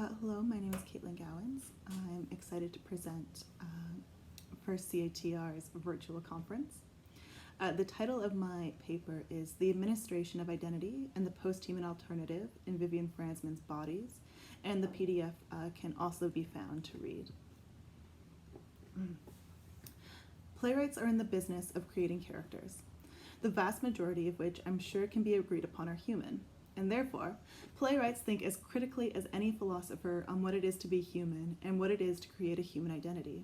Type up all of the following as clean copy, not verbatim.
Hello, my name is Caitlin Gowans. I'm excited to present for CATR's virtual conference. The title of my paper is The Administration of Identity and the Post-Human Alternative in Vivienne Franzmann's Bodies, and the PDF can also be found to read. Playwrights are in the business of creating characters, the vast majority of which I'm sure can be agreed upon are human. And therefore, playwrights think as critically as any philosopher on what it is to be human and what it is to create a human identity.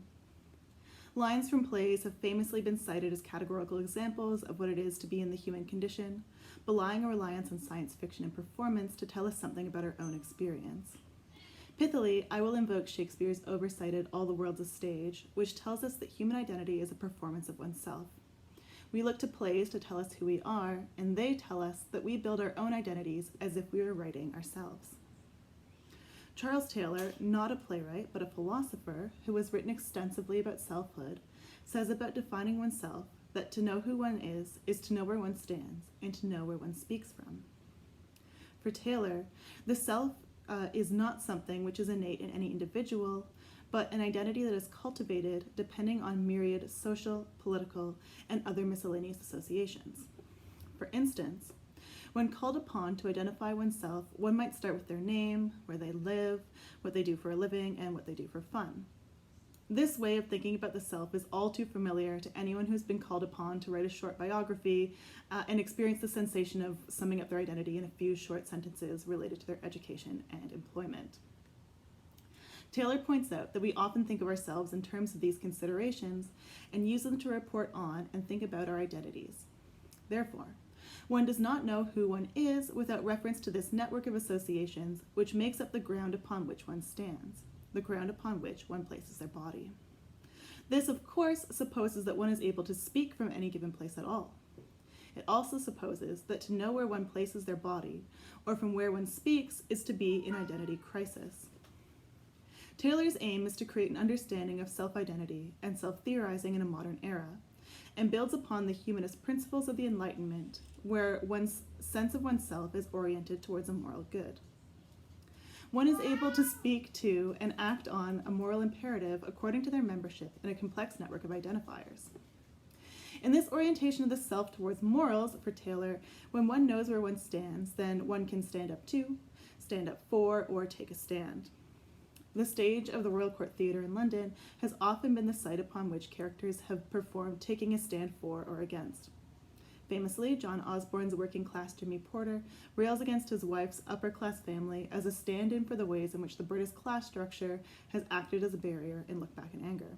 Lines from plays have famously been cited as categorical examples of what it is to be in the human condition, belying a reliance on science fiction and performance to tell us something about our own experience. Pithily, I will invoke Shakespeare's oversighted All the World's a Stage, which tells us that human identity is a performance of oneself. We look to plays to tell us who we are, and they tell us that we build our own identities as if we were writing ourselves. Charles Taylor, not a playwright but a philosopher who has written extensively about selfhood, says about defining oneself that to know who one is to know where one stands and to know where one speaks from. For Taylor, the self is not something which is innate in any individual, but an identity that is cultivated depending on myriad social, political, and other miscellaneous associations. For instance, when called upon to identify oneself, one might start with their name, where they live, what they do for a living, and what they do for fun. This way of thinking about the self is all too familiar to anyone who's been called upon to write a short biography and experience the sensation of summing up their identity in a few short sentences related to their education and employment. Taylor points out that we often think of ourselves in terms of these considerations and use them to report on and think about our identities. Therefore, one does not know who one is without reference to this network of associations which makes up the ground upon which one stands, the ground upon which one places their body. This, of course, supposes that one is able to speak from any given place at all. It also supposes that to know where one places their body, or from where one speaks, is to be in identity crisis. Taylor's aim is to create an understanding of self-identity and self-theorizing in a modern era, and builds upon the humanist principles of the Enlightenment, where one's sense of oneself is oriented towards a moral good. One is able to speak to and act on a moral imperative according to their membership in a complex network of identifiers. In this orientation of the self towards morals, for Taylor, when one knows where one stands, then one can stand up to, stand up for, or take a stand. The stage of the Royal Court Theatre in London has often been the site upon which characters have performed taking a stand for or against. Famously, John Osborne's working-class Jimmy Porter rails against his wife's upper-class family as a stand-in for the ways in which the British class structure has acted as a barrier and look back in anger.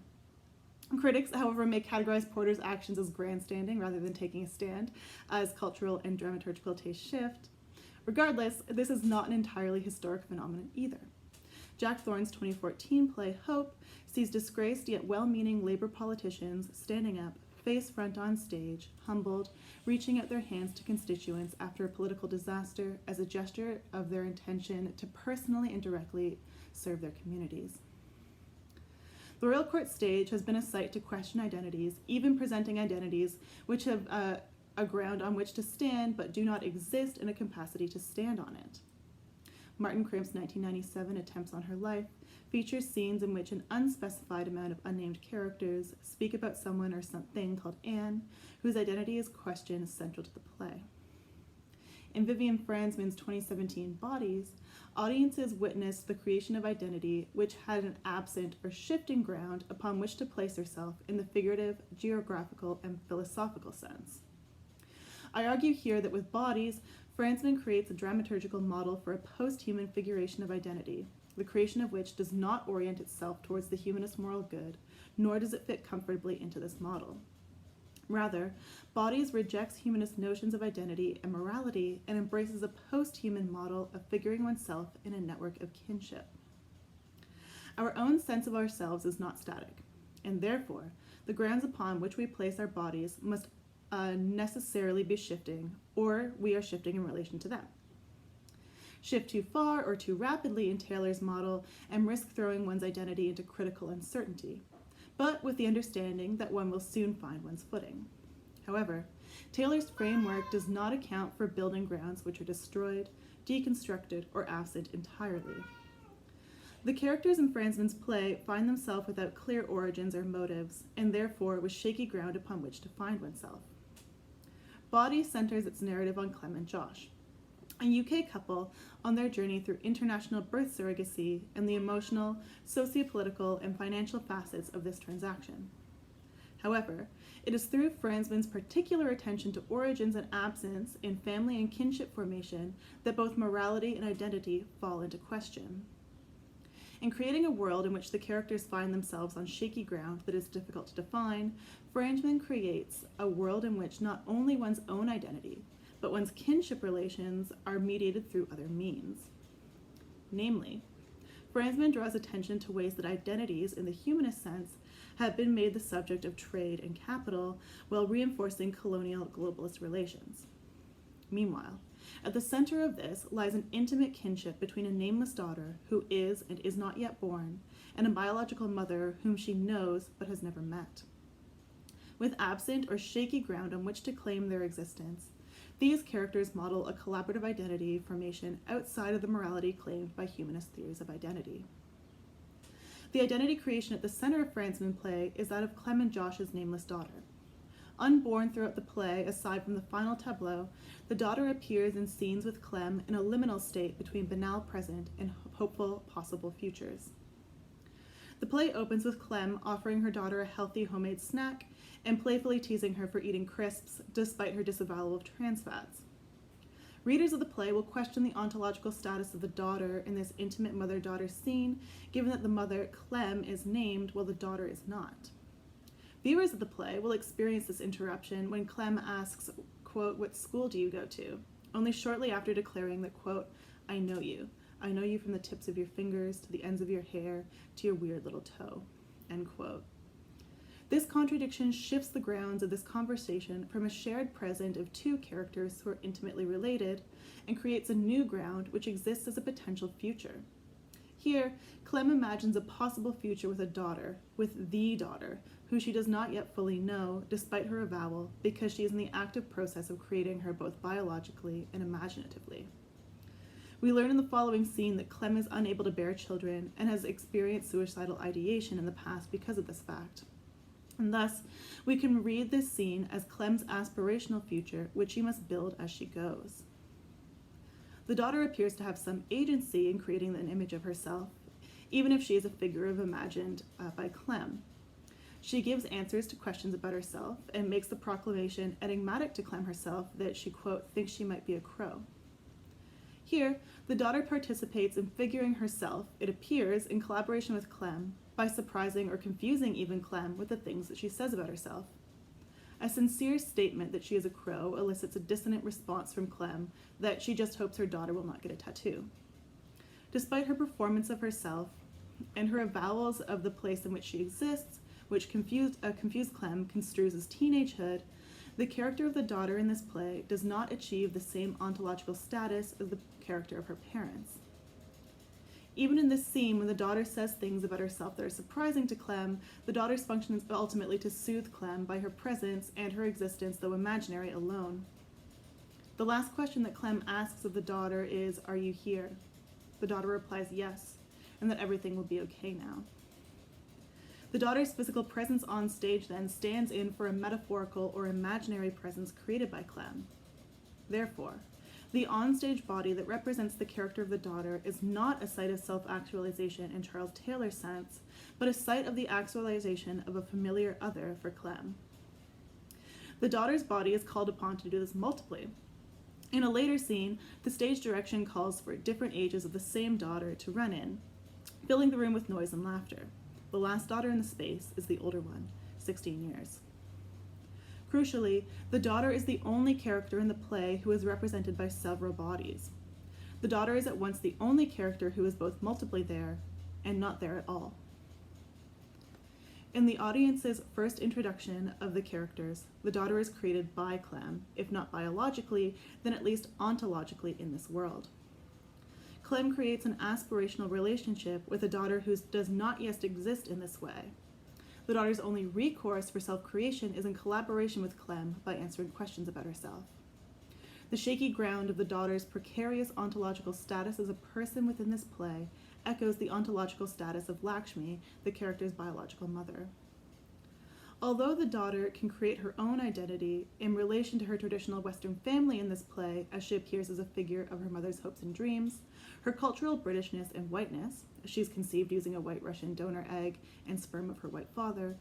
Critics, however, may categorize Porter's actions as grandstanding rather than taking a stand, as cultural and dramaturgical tastes shift. Regardless, this is not an entirely historic phenomenon either. Jack Thorne's 2014 play Hope sees disgraced yet well-meaning labor politicians standing up, face front on stage, humbled, reaching out their hands to constituents after a political disaster as a gesture of their intention to personally and directly serve their communities. The Royal Court stage has been a site to question identities, even presenting identities which have a ground on which to stand but do not exist in a capacity to stand on it. Martin Crimp's 1997 Attempts on Her Life features scenes in which an unspecified amount of unnamed characters speak about someone or something called Anne, whose identity is questioned central to the play. In Vivienne Franzmann's 2017 Bodies, audiences witnessed the creation of identity which had an absent or shifting ground upon which to place herself in the figurative, geographical, and philosophical sense. I argue here that with Bodies, Franzmann creates a dramaturgical model for a post-human figuration of identity, the creation of which does not orient itself towards the humanist moral good, nor does it fit comfortably into this model. Rather, Bodies rejects humanist notions of identity and morality and embraces a post-human model of figuring oneself in a network of kinship. Our own sense of ourselves is not static, and therefore, the grounds upon which we place our bodies must necessarily be shifting, or we are shifting in relation to them. Shift too far or too rapidly in Taylor's model and risk throwing one's identity into critical uncertainty, but with the understanding that one will soon find one's footing. However, Taylor's framework does not account for building grounds which are destroyed, deconstructed, or absent entirely. The characters in Franzmann's play find themselves without clear origins or motives, and therefore with shaky ground upon which to find oneself. Body centers its narrative on Clem and Josh, a UK couple on their journey through international birth surrogacy and the emotional, sociopolitical, and financial facets of this transaction. However, it is through Franzmann's particular attention to origins and absence in family and kinship formation that both morality and identity fall into question. In creating a world in which the characters find themselves on shaky ground that is difficult to define, Franzmann creates a world in which not only one's own identity, but one's kinship relations are mediated through other means. Namely, Franzmann draws attention to ways that identities, in the humanist sense, have been made the subject of trade and capital while reinforcing colonial globalist relations. Meanwhile, at the center of this lies an intimate kinship between a nameless daughter who is and is not yet born, and a biological mother whom she knows but has never met. With absent or shaky ground on which to claim their existence, these characters model a collaborative identity formation outside of the morality claimed by humanist theories of identity. The identity creation at the center of Franzmann's play is that of Clem and Josh's nameless daughter. Unborn throughout the play, aside from the final tableau, the daughter appears in scenes with Clem in a liminal state between banal present and hopeful possible futures. The play opens with Clem offering her daughter a healthy homemade snack and playfully teasing her for eating crisps despite her disavowal of trans fats. Readers of the play will question the ontological status of the daughter in this intimate mother-daughter scene, given that the mother, Clem, is named while the daughter is not. Viewers of the play will experience this interruption when Clem asks, quote, "What school do you go to?" only shortly after declaring that, quote, "I know you. I know you from the tips of your fingers to the ends of your hair to your weird little toe," end quote. This contradiction shifts the grounds of this conversation from a shared present of two characters who are intimately related and creates a new ground which exists as a potential future. Here, Clem imagines a possible future with a daughter, with the daughter, who she does not yet fully know, despite her avowal, because she is in the active process of creating her both biologically and imaginatively. We learn in the following scene that Clem is unable to bear children and has experienced suicidal ideation in the past because of this fact. And thus, we can read this scene as Clem's aspirational future, which she must build as she goes. The daughter appears to have some agency in creating an image of herself, even if she is a figure imagined by Clem. She gives answers to questions about herself and makes the proclamation enigmatic to Clem herself that she, quote, thinks she might be a crow. Here, the daughter participates in figuring herself, it appears, in collaboration with Clem, by surprising or confusing even Clem with the things that she says about herself. A sincere statement that she is a crow elicits a dissonant response from Clem that she just hopes her daughter will not get a tattoo. Despite her performance of herself and her avowals of the place in which she exists, which confused Clem construes as teenagehood, the character of the daughter in this play does not achieve the same ontological status as the character of her parents. Even in this scene, when the daughter says things about herself that are surprising to Clem, the daughter's function is ultimately to soothe Clem by her presence and her existence, though imaginary, alone. The last question that Clem asks of the daughter is, "Are you here?" The daughter replies yes, and that everything will be okay now. The daughter's physical presence on stage then stands in for a metaphorical or imaginary presence created by Clem. Therefore, the onstage body that represents the character of the daughter is not a site of self-actualization in Charles Taylor's sense, but a site of the actualization of a familiar other for Clem. The daughter's body is called upon to do this multiply. In a later scene, the stage direction calls for different ages of the same daughter to run in, filling the room with noise and laughter. The last daughter in the space is the older one, 16 years. Crucially, the daughter is the only character in the play who is represented by several bodies. The daughter is at once the only character who is both multiply there and not there at all. In the audience's first introduction of the characters, the daughter is created by Clem, if not biologically, then at least ontologically in this world. Clem creates an aspirational relationship with a daughter who does not yet exist in this way. The daughter's only recourse for self-creation is in collaboration with Clem by answering questions about herself. The shaky ground of the daughter's precarious ontological status as a person within this play echoes the ontological status of Lakshmi, the character's biological mother. Although the daughter can create her own identity in relation to her traditional Western family in this play, as she appears as a figure of her mother's hopes and dreams, her cultural Britishness and whiteness, as she's conceived using a white Russian donor egg and sperm of her white father,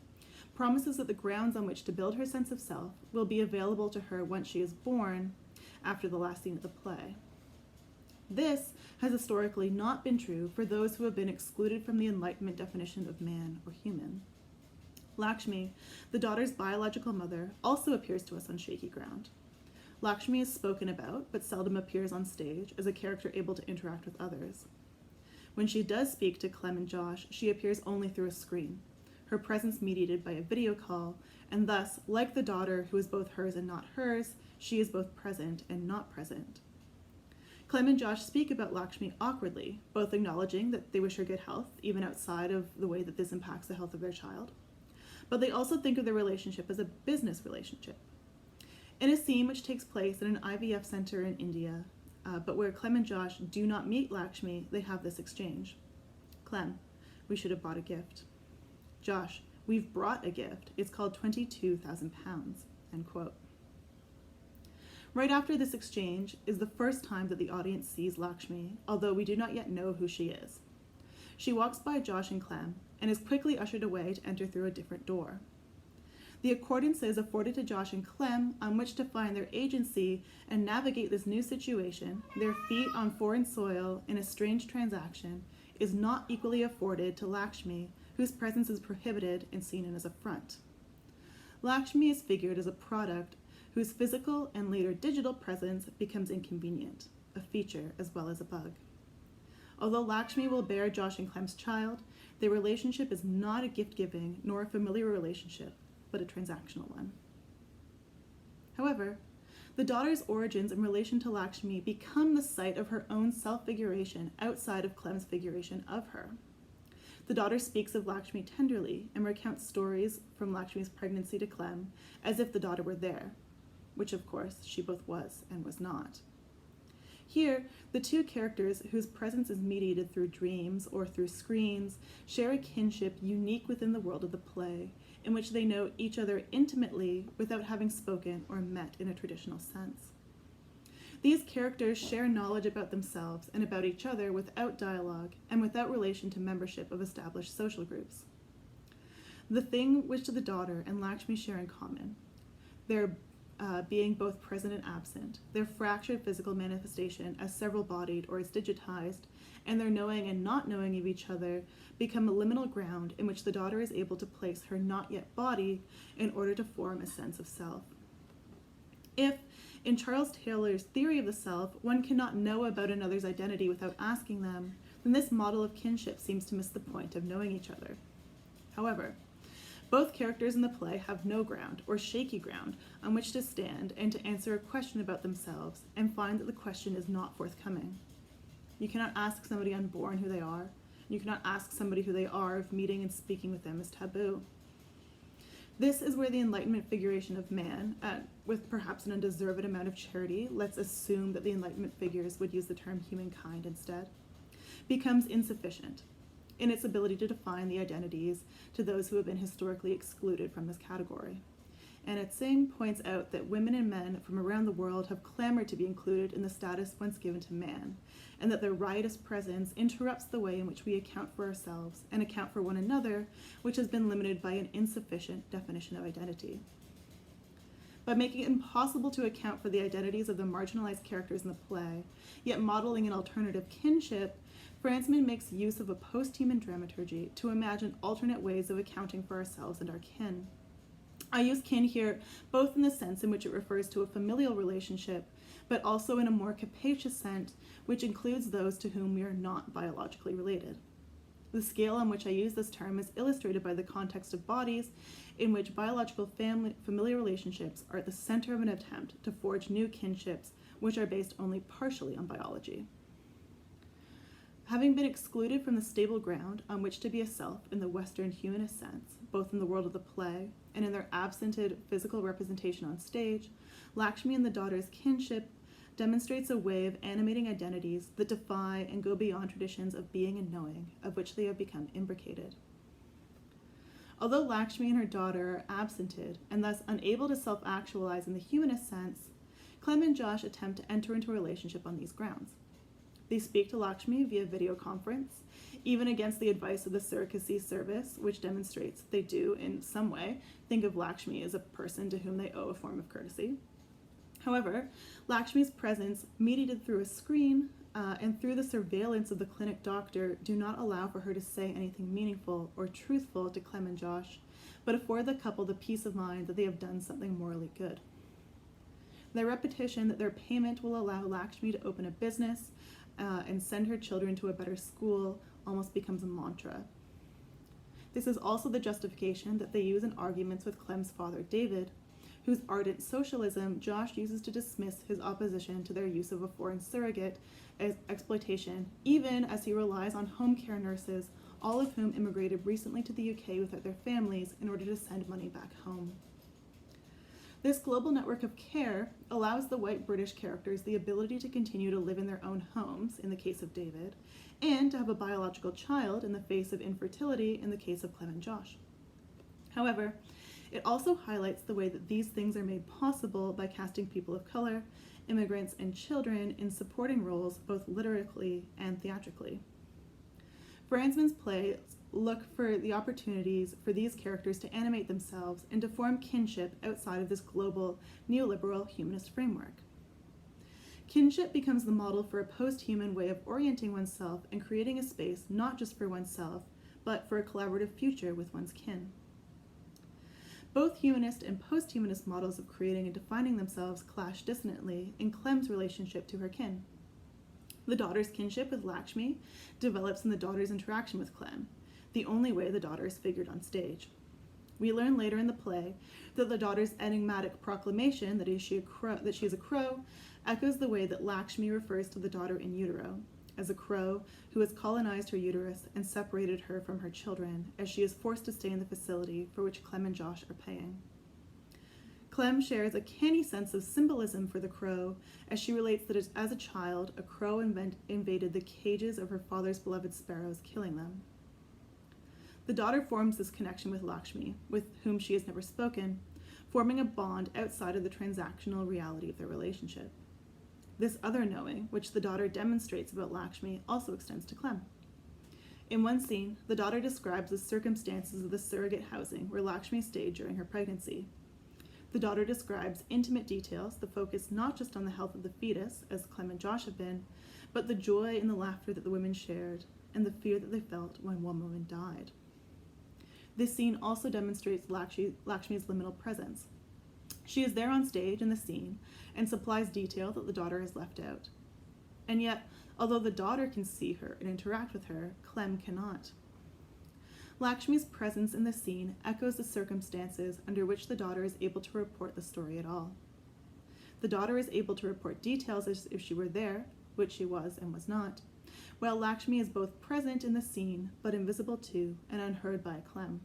promises that the grounds on which to build her sense of self will be available to her once she is born, after the last scene of the play. This has historically not been true for those who have been excluded from the Enlightenment definition of man or human. Lakshmi, the daughter's biological mother, also appears to us on shaky ground. Lakshmi is spoken about, but seldom appears on stage as a character able to interact with others. When she does speak to Clem and Josh, she appears only through a screen, her presence mediated by a video call, and thus, like the daughter who is both hers and not hers, she is both present and not present. Clem and Josh speak about Lakshmi awkwardly, both acknowledging that they wish her good health, even outside of the way that this impacts the health of their child. But they also think of their relationship as a business relationship. In a scene which takes place in an IVF center in India, but where Clem and Josh do not meet Lakshmi, they have this exchange. Clem, we should have bought a gift. Josh, we've brought a gift. It's called 22,000 pounds, end quote. Right after this exchange is the first time that the audience sees Lakshmi, although we do not yet know who she is. She walks by Josh and Clem and is quickly ushered away to enter through a different door. The accordances afforded to Josh and Clem on which to find their agency and navigate this new situation, their feet on foreign soil in a strange transaction, is not equally afforded to Lakshmi, whose presence is prohibited and seen as a affront. Lakshmi is figured as a product whose physical and later digital presence becomes inconvenient, a feature as well as a bug. Although Lakshmi will bear Josh and Clem's child, their relationship is not a gift-giving nor a familiar relationship, but a transactional one. However, the daughter's origins in relation to Lakshmi become the site of her own self-figuration outside of Clem's figuration of her. The daughter speaks of Lakshmi tenderly and recounts stories from Lakshmi's pregnancy to Clem as if the daughter were there, which of course she both was and was not. Here, the two characters whose presence is mediated through dreams or through screens share a kinship unique within the world of the play, in which they know each other intimately without having spoken or met in a traditional sense. These characters share knowledge about themselves and about each other without dialogue and without relation to membership of established social groups. The thing which the daughter and Lakshmi share in common, their being both present and absent, their fractured physical manifestation as several-bodied or as digitized, and their knowing and not knowing of each other become a liminal ground in which the daughter is able to place her not-yet body in order to form a sense of self. If, in Charles Taylor's theory of the self, one cannot know about another's identity without asking them, then this model of kinship seems to miss the point of knowing each other. However, both characters in the play have no ground, or shaky ground, on which to stand and to answer a question about themselves and find that the question is not forthcoming. You cannot ask somebody unborn who they are. You cannot ask somebody who they are if meeting and speaking with them is taboo. This is where the Enlightenment figuration of man, with perhaps an undeserved amount of charity, let's assume that the Enlightenment figures would use the term humankind instead, becomes insufficient in its ability to define the identities to those who have been historically excluded from this category. And Tsing points out that women and men from around the world have clamored to be included in the status once given to man, and that their riotous presence interrupts the way in which we account for ourselves and account for one another, which has been limited by an insufficient definition of identity. By making it impossible to account for the identities of the marginalized characters in the play, yet modeling an alternative kinship, Franzmann makes use of a post-human dramaturgy to imagine alternate ways of accounting for ourselves and our kin. I use kin here both in the sense in which it refers to a familial relationship, but also in a more capacious sense, which includes those to whom we are not biologically related. The scale on which I use this term is illustrated by the context of bodies in which biological familial relationships are at the center of an attempt to forge new kinships which are based only partially on biology. Having been excluded from the stable ground on which to be a self in the Western humanist sense, both in the world of the play and in their absented physical representation on stage, Lakshmi and the daughter's kinship demonstrates a way of animating identities that defy and go beyond traditions of being and knowing, of which they have become imbricated. Although Lakshmi and her daughter are absented and thus unable to self-actualize in the humanist sense, Clem and Josh attempt to enter into a relationship on these grounds. They speak to Lakshmi via video conference, even against the advice of the surrogacy service, which demonstrates that they do, in some way, think of Lakshmi as a person to whom they owe a form of courtesy. However, Lakshmi's presence, mediated through a screen and through the surveillance of the clinic doctor, do not allow for her to say anything meaningful or truthful to Clem and Josh, but afford the couple the peace of mind that they have done something morally good. Their repetition that their payment will allow Lakshmi to open a business and send her children to a better school almost becomes a mantra. This is also the justification that they use in arguments with Clem's father, David, whose ardent socialism Josh uses to dismiss his opposition to their use of a foreign surrogate as exploitation, even as he relies on home care nurses, all of whom immigrated recently to the UK without their families in order to send money back home. This global network of care allows the white British characters the ability to continue to live in their own homes, in the case of David, and to have a biological child in the face of infertility in the case of Clem and Josh. However, it also highlights the way that these things are made possible by casting people of color, immigrants, and children in supporting roles both literally and theatrically. Franzmann's plays look for the opportunities for these characters to animate themselves and to form kinship outside of this global neoliberal humanist framework. Kinship becomes the model for a post-human way of orienting oneself and creating a space not just for oneself, but for a collaborative future with one's kin. Both humanist and post-humanist models of creating and defining themselves clash dissonantly in Clem's relationship to her kin. The daughter's kinship with Lakshmi develops in the daughter's interaction with Clem, the only way the daughter is figured on stage. We learn later in the play that the daughter's enigmatic proclamation that she is a crow echoes the way that Lakshmi refers to the daughter in utero, as a crow who has colonized her uterus and separated her from her children, as she is forced to stay in the facility for which Clem and Josh are paying. Clem shares a canny sense of symbolism for the crow, as she relates that as a child, a crow invaded the cages of her father's beloved sparrows, killing them. The daughter forms this connection with Lakshmi, with whom she has never spoken, forming a bond outside of the transactional reality of their relationship. This other knowing, which the daughter demonstrates about Lakshmi, also extends to Clem. In one scene, the daughter describes the circumstances of the surrogate housing where Lakshmi stayed during her pregnancy. The daughter describes intimate details that focus not just on the health of the fetus, as Clem and Josh have been, but the joy and the laughter that the women shared, and the fear that they felt when one woman died. This scene also demonstrates Lakshmi's liminal presence. She is there on stage in the scene and supplies detail that the daughter has left out. And yet, although the daughter can see her and interact with her, Clem cannot. Lakshmi's presence in the scene echoes the circumstances under which the daughter is able to report the story at all. The daughter is able to report details as if she were there, which she was and was not, while Lakshmi is both present in the scene, but invisible to and unheard by Clem.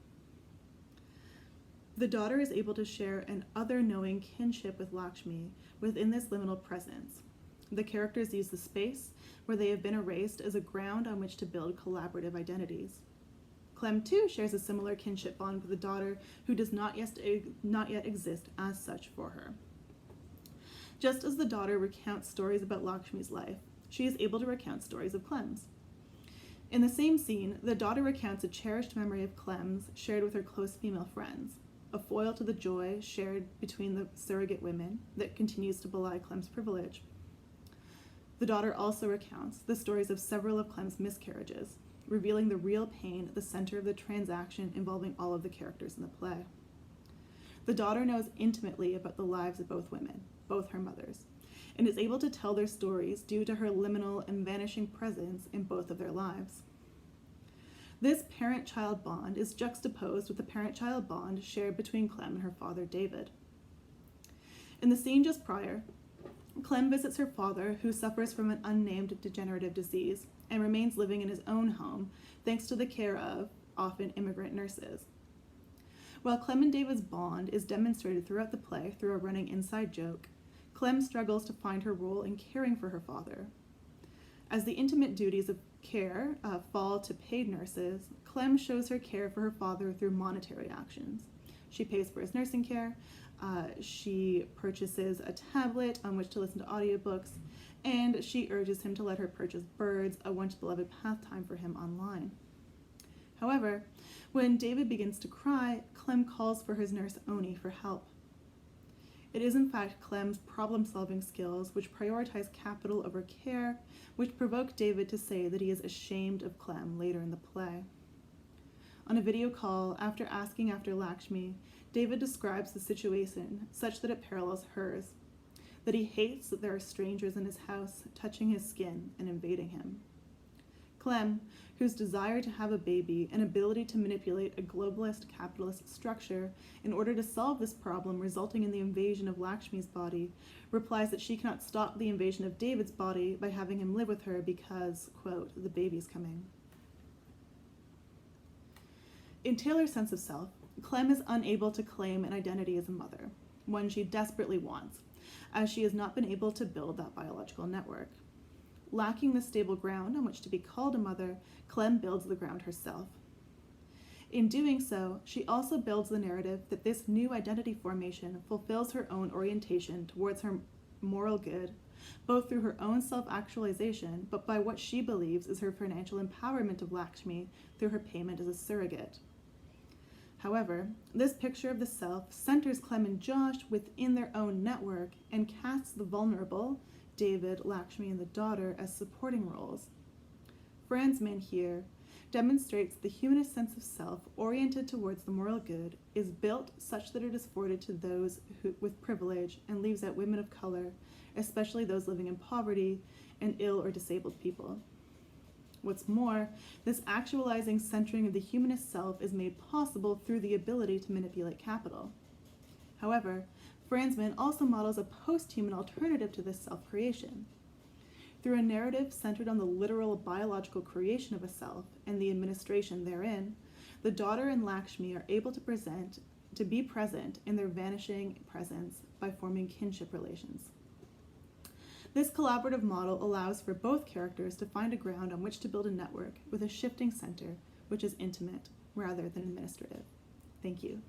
The daughter is able to share an other-knowing kinship with Lakshmi within this liminal presence. The characters use the space where they have been erased as a ground on which to build collaborative identities. Clem, too, shares a similar kinship bond with the daughter who does not yet exist as such for her. Just as the daughter recounts stories about Lakshmi's life, she is able to recount stories of Clem's. In the same scene, the daughter recounts a cherished memory of Clem's shared with her close female friends, a foil to the joy shared between the surrogate women that continues to belie Clem's privilege. The daughter also recounts the stories of several of Clem's miscarriages, revealing the real pain at the center of the transaction involving all of the characters in the play. The daughter knows intimately about the lives of both women, both her mothers, and is able to tell their stories due to her liminal and vanishing presence in both of their lives. This parent-child bond is juxtaposed with the parent-child bond shared between Clem and her father, David. In the scene just prior, Clem visits her father, who suffers from an unnamed degenerative disease and remains living in his own home thanks to the care of, often, immigrant nurses. While Clem and David's bond is demonstrated throughout the play through a running inside joke, Clem struggles to find her role in caring for her father. As the intimate duties of care fall to paid nurses, Clem shows her care for her father through monetary actions. She pays for his nursing care, she purchases a tablet on which to listen to audiobooks, and she urges him to let her purchase Birds, a once beloved pastime for him online. However, when David begins to cry, Clem calls for his nurse Oni for help. It is in fact Clem's problem-solving skills which prioritize capital over care, which provoke David to say that he is ashamed of Clem later in the play. On a video call, after asking after Lakshmi, David describes the situation such that it parallels hers, that he hates that there are strangers in his house touching his skin and invading him. Clem, whose desire to have a baby and ability to manipulate a globalist capitalist structure in order to solve this problem resulting in the invasion of Lakshmi's body, replies that she cannot stop the invasion of David's body by having him live with her because, quote, the baby's coming. In Taylor's sense of self, Clem is unable to claim an identity as a mother, one she desperately wants, as she has not been able to build that biological network. Lacking the stable ground on which to be called a mother, Clem builds the ground herself. In doing so, she also builds the narrative that this new identity formation fulfills her own orientation towards her moral good, both through her own self-actualization, but by what she believes is her financial empowerment of Lakshmi through her payment as a surrogate. However, this picture of the self centers Clem and Josh within their own network and casts the vulnerable, David, Lakshmi, and the daughter, as supporting roles. Franzmann here demonstrates the humanist sense of self oriented towards the moral good is built such that it is afforded to those with privilege and leaves out women of color, especially those living in poverty and ill or disabled people. What's more, this actualizing centering of the humanist self is made possible through the ability to manipulate capital. However, Franzmann also models a post-human alternative to this self-creation. Through a narrative centered on the literal biological creation of a self and the administration therein, the daughter and Lakshmi are able to be present in their vanishing presence by forming kinship relations. This collaborative model allows for both characters to find a ground on which to build a network with a shifting center, which is intimate rather than administrative. Thank you.